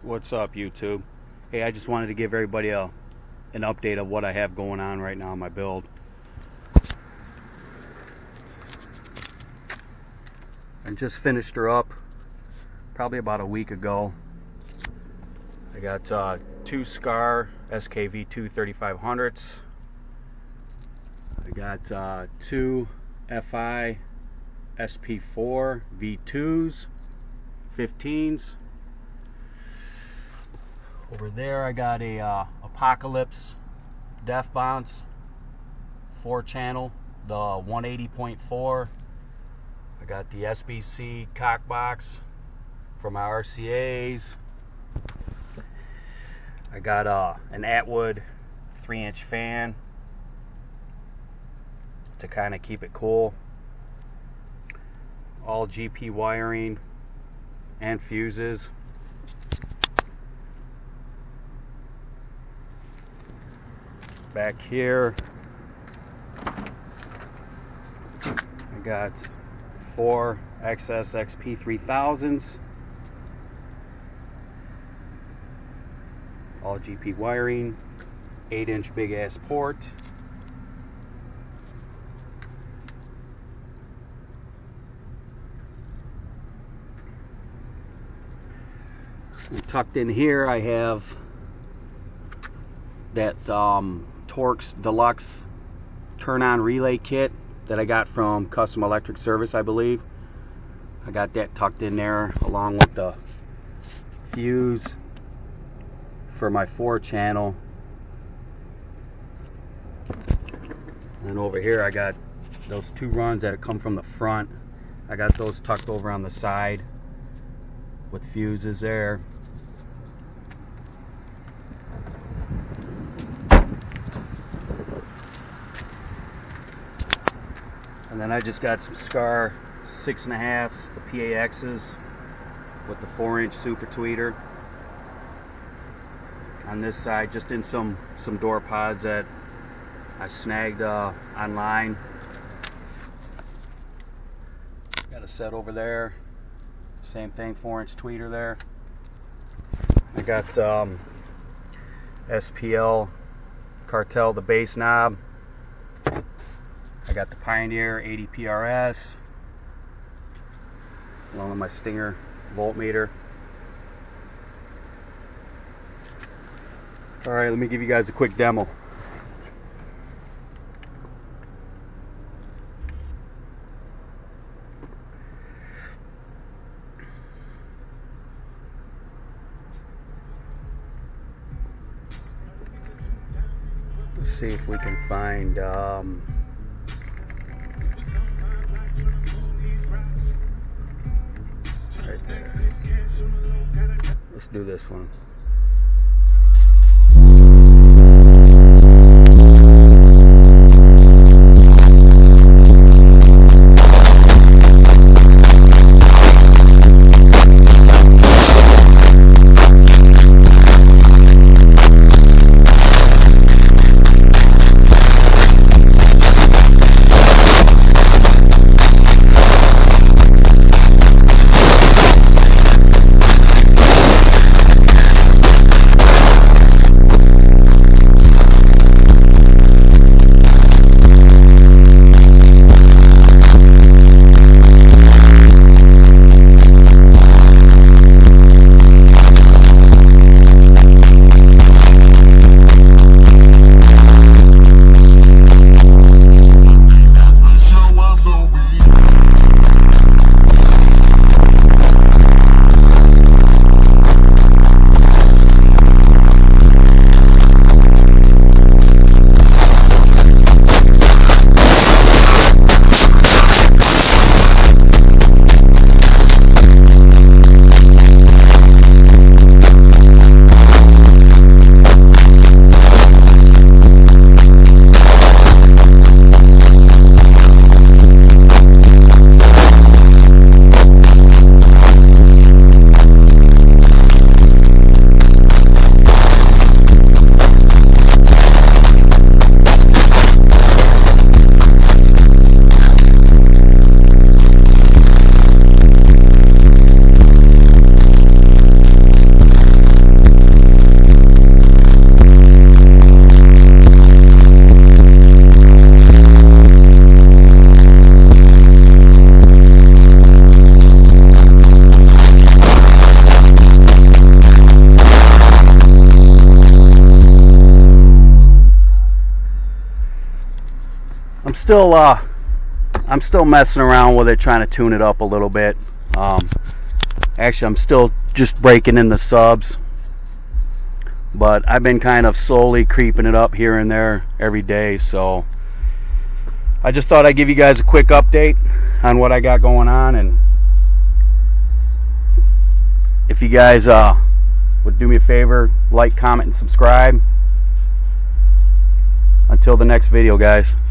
What's up, YouTube? Hey, I just wanted to give everybody an update of what I have going on right now in my build. I just finished her up probably about a week ago. I got two Skar SKV2 3500s. I got two Fi SP4 V2s, 15's. Over there I got a Apocalypse Def Bonce 4-channel, the 180.4. I got the SBC cock box for my RCAs. I got an Atwood 3-inch fan to kind of keep it cool. All GP wiring and fuses. Back here I got 4 XS XP3000s, all GP wiring, 8-inch big ass port. And tucked in here I have that Torx Deluxe turn-on relay kit that I got from Custom Electric Service, I believe. I got that tucked in there along with the fuse for my 4-channel. And over here I got those 2 runs that come from the front. I got those tucked over on the side with fuses there. And then I just got some Skar 6.5s, the PAXs with the 4-inch super tweeter. On this side, just in some door pods that I snagged online. Got a set over there. Same thing, 4-inch tweeter there. I got SPL Cartel, the bass knob. I got the Pioneer 80 PRS along with my Stinger voltmeter. Alright, let me give you guys a quick demo. Let's see if we can find right there. Let's do this one. I'm still messing around with it, trying to tune it up a little bit. Actually, I'm still just breaking in the subs, but I've been kind of slowly creeping it up here and there every day. So I just thought I'd give you guys a quick update on what I got going on, and if you guys would do me a favor, like, comment, and subscribe. Until the next video, guys.